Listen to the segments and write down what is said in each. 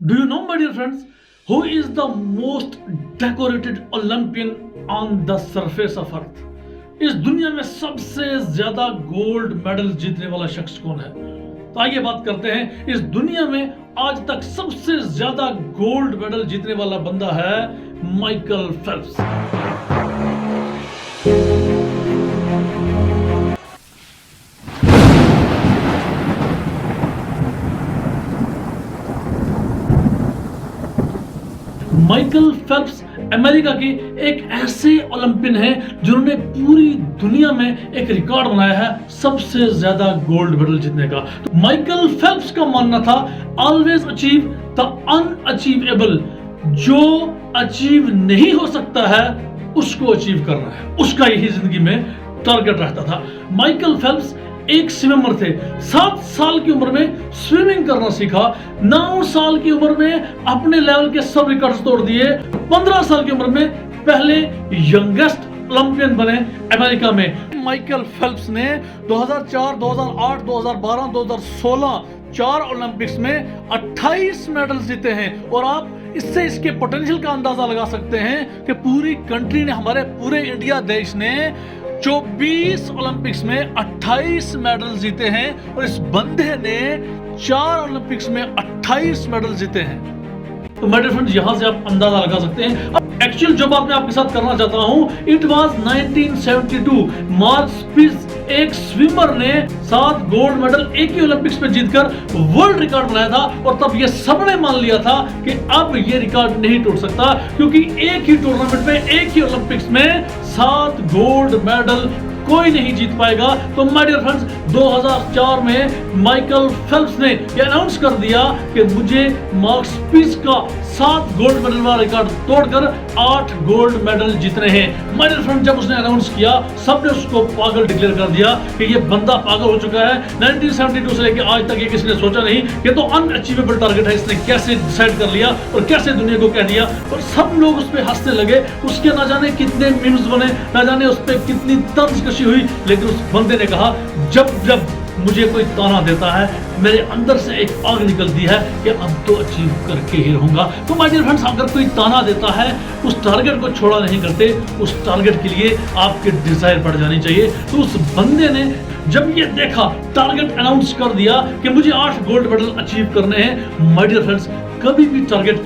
Do you know, my dear friends, who is the most decorated Olympian on the surface of Earth? इस दुनिया में सबसे ज्यादा gold medal जीतने वाला शख्स कौन है? तो आइए बात करते हैं। इस दुनिया में आज तक सबसे ज्यादा गोल्ड मेडल जीतने वाला बंदा है Michael Phelps. Michael Phelps America के एक ऐसे ओलंपियन हैं जिन्होंने पूरी दुनिया में एक रिकॉर्ड बनाया है सबसे ज्यादा गोल्ड मेडल जीतने का। तो माइकल फेल्प्स का मानना था ऑलवेज अचीव द अनअचीवेबल। जो अचीव नहीं हो सकता है उसको अचीव करना है, उसका यही जिंदगी में टारगेट रहता था। माइकल फेल्प्स एक स्विमर थे। 7 साल की उम्र में स्विमिंग करना सीखा। 9 साल की उम्र में अपने लेवल के सब रिकॉर्ड्स तोड़ दिए। 15 साल की उम्र में पहले यंगेस्ट ओलंपियन बने अमेरिका में। माइकल फेल्प्स ने 2004, 2008, 2012, 2016 4 ओलंपिक्स में 28 मेडल जीते हैं। और आप इससे इसके पोटेंशियल का अंदाजा लगा सकते हैं कि पूरी कंट्री ने, हमारे पूरे इंडिया देश ने 24 ओलंपिक्स में 28 मेडल जीते हैं और इस बंदे ने 4 ओलंपिक्स में 28 मेडल जीते हैं। तो मेरे फ्रेंड्स, यहां से आप अंदाजा लगा सकते हैं। अब एक्चुअल जो बात मैं आपके साथ करना चाहता हूं, इट वाज 1972। मार्क स्पिट्ज एक स्विमर ने 7 गोल्ड मेडल एक ही ओलंपिक्स में जीतकर वर्ल्ड रिकॉर्ड बनाया था। और तब ये सबने मान लिया था कि अब ये रिकॉर्ड नहीं टूट सकता, क्योंकि एक ही टूर्नामेंट में, एक ही ओलंपिक्स में 7 गोल्ड मेडल कोई नहीं जीत पाएगा। तो माय डियर फ्रेंड्स, 2004 में माइकल फेल्प्स ने ये अनाउंस कर दिया कि मुझे मार्क स्पिट्ज का 7 गोल्ड मेडल वाला रिकॉर्ड तोड़कर 8 गोल्ड मेडल जीतने हैं। माय डियर फ्रेंड्स, जब उसने अनाउंस किया, सबने उसको पागल डिक्लेयर कर दिया कि ये बंदा पागल हो चुका है। 1972 से लेकर आज तक ये किसी ने सोचा नहीं। ये तो अनअचीवेबल टारगेट है, इसने कैसे डिसाइड कर लिया और कैसे दुनिया को कह दिया। और सब लोग उस पर हंसने लगे। उसके ना जाने कितने मीम्स बने, ना जाने उस पर कितनी तर्ज हुई। लेकिन उस बंदे ने कहा, जब जब मुझे कोई ताना देता है, मेरे अंदर से एक आग निकलती है कि अब तो अचीव करके ही रहूंगा। तो माय डियर फ्रेंड्स, अगर कोई ताना देता है, उस टारगेट को छोड़ा नहीं करते। उस टारगेट के लिए आपके डिजायर बढ़ जानी चाहिए। तो उस बंदे ने जब ये देखा, टारगेट अनाउंस कर दिया कि मुझे 8 गोल्ड मेडल अचीव करने हैं। माय डियर फ्रेंड्स, कभी भी target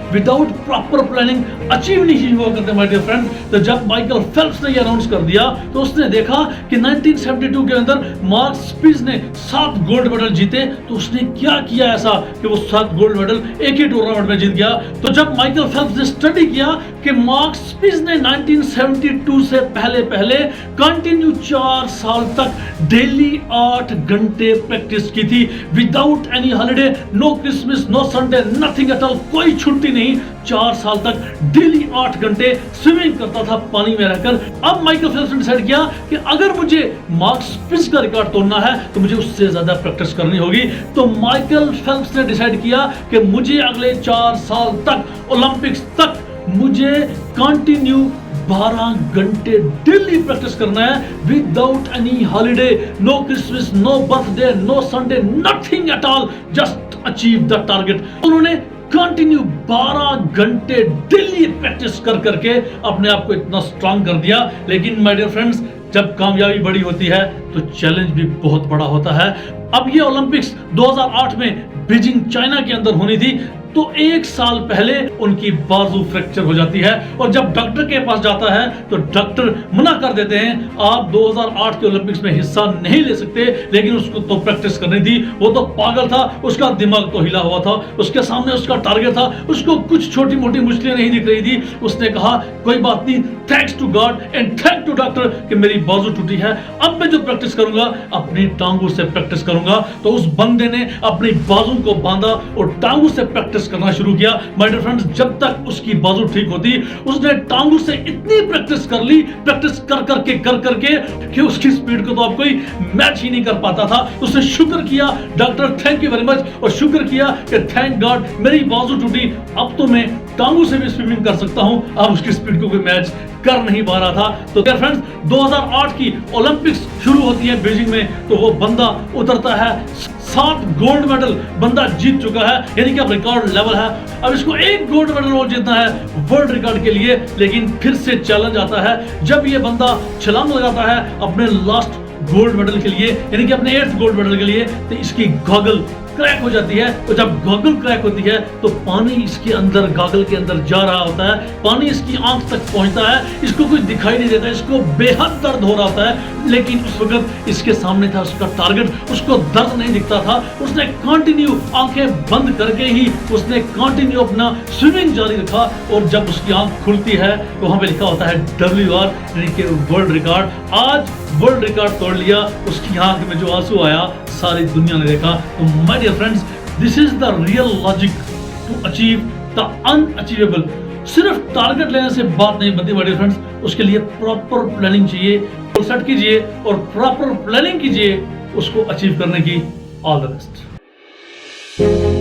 without proper planning achieve नहीं हुआ करते माय डियर फ्रेंड। तो जब माइकल फेल्प्स ने ये अनाउंस कर दिया, तो उसने देखा कि 1972 के अंदर मार्क स्पिट्ज ने 7 गोल्ड मेडल जीते। तो उसने क्या किया ऐसा कि वो 7 गोल्ड मेडल एक ही टूर्नामेंट में जीत गया। तो जब माइकल फेल्प्स ने स्टडी किया कि मार्क स्पिट्ज ने 1972 से पहले कंटिन्यू 4 साल तक डेली 8 घंटे प्रैक्टिस की थी, without any holiday, no Christmas, no Sunday, nothing at all, कोई छुट्टी नहीं। 4 साल तक डेली 8 घंटे स्विमिंग करता था पानी में रहकर। अब माइकल फेल्प्स ने डिसाइड किया कि अगर मुझे मार्क स्पिट्ज का रिकॉर्ड तोड़ना है तो मुझे उससे ज्यादा प्रैक्टिस करनी होगी। तो माइकल फेल्प्स ने डिसाइड किया कि मुझे अगले 4 साल तक, ओलंपिक्स तक, मुझे कंटिन्यू 12 घंटे डेली प्रैक्टिस करना है, without any holiday, no Christmas, no birthday, no Sunday, nothing at all, just achieve the target. उन्होंने कंटिन्यू 12 घंटे डेली प्रैक्टिस कर करके अपने आप को इतना स्ट्रांग कर दिया। लेकिन माय डियर फ्रेंड्स, जब कामयाबी बड़ी होती है तो चैलेंज भी बहुत बड़ा होता है। अब ये ओलंपिक्स 2008 में बीजिंग, चाइना के अंदर होनी थी। तो 1 साल पहले उनकी बाजू फ्रैक्चर हो जाती है। और जब डॉक्टर के पास जाता है तो डॉक्टर मना कर देते हैं, आप 2008 के ओलंपिक्स में हिस्सा नहीं ले सकते। लेकिन उसको तो प्रैक्टिस करनी थी, वो तो पागल था, उसका दिमाग तो हिला हुआ था, उसके सामने उसका टारगेट था, उसको कुछ छोटी मोटी मुश्किलें नहीं दिख रही थी। उसने कहा, कोई बात नहीं, thanks to God and thank to doctor कि मेरी बाजू टूटी है। अब मैं जो प्रैक्टिस करूंगा, अपनी टांगों से प्रैक्टिस करूंगा। तो उस बंदे ने अपनी बाजू को बांधा और टांगों से प्रैक्टिस करना शुरू किया। माय डियर फ्रेंड्स, जब तक उसकी बाजू ठीक होती, उसने टांगों से इतनी प्रैक्टिस कर ली, प्रैक्टिस कर करके कि उसकी स्पीड को तो आप कोई मैच ही नहीं कर पाता था। उसने शुक्र किया, doctor thank you very much, और शुक्र किया कि थैंक गॉड मेरी बाजू टूटी, अब तो मैं टांगों से भी स्विमिंग कर सकता हूं। अब उसकी स्पीड को कोई मैच कर नहीं पा रहा था। तो डियर फ्रेंड्स, 2008 की ओलंपिक्स शुरू होती है बीजिंग में। तो वो बंदा उतरता है 7 गोल्ड मेडल बंदा जीत चुका है, यानी कि अब रिकॉर्ड लेवल है। अब इसको एक गोल्ड मेडल और जीतना है वर्ल्ड रिकॉर्ड के लिए, लेकिन फिर से चैलेंज आता है जब ये बंदा छलांग लगाता है अपने लास्ट गोल्ड मेडल के लिए, यानी कि अपने 8th गोल्ड मेडल के लिए, तो इसकी गॉगल क्रैक हो जाती है। तो जब गॉगल क्रैक होती है तो पानी इसके अंदर, गॉगल के अंदर जा रहा होता है, पानी इसकी आंख तक पहुंचता है, इसको कोई दिखाई नहीं देता, इसको बेहद दर्द हो रहा होता है, लेकिन उस वक्त इसके सामने था उसका टारगेट, उसको दर्द नहीं दिखता था। उसने कंटिन्यू आंखें बंद करके ही उसने कंटिन्यू अपना स्विमिंग जारी रखा, और जब उसकी आंख खुलती है तो वहां पे लिखा होता है WR, यानी कि वर्ल्ड रिकॉर्ड। आज वर्ल्ड रिकॉर्ड तोड़ लिया, उसकी आंख में जो आंसू आया सारी दुनिया ने देखा। तो my dear friends, this is the real logic to achieve the unachievable. सिर्फ टारगेट लेने से बात नहीं बनती माय डियर फ्रेंड्स, उसके लिए प्रॉपर प्लानिंग चाहिए। गोल सेट कीजिए और प्रॉपर प्लानिंग कीजिए उसको अचीव करने की। All the best.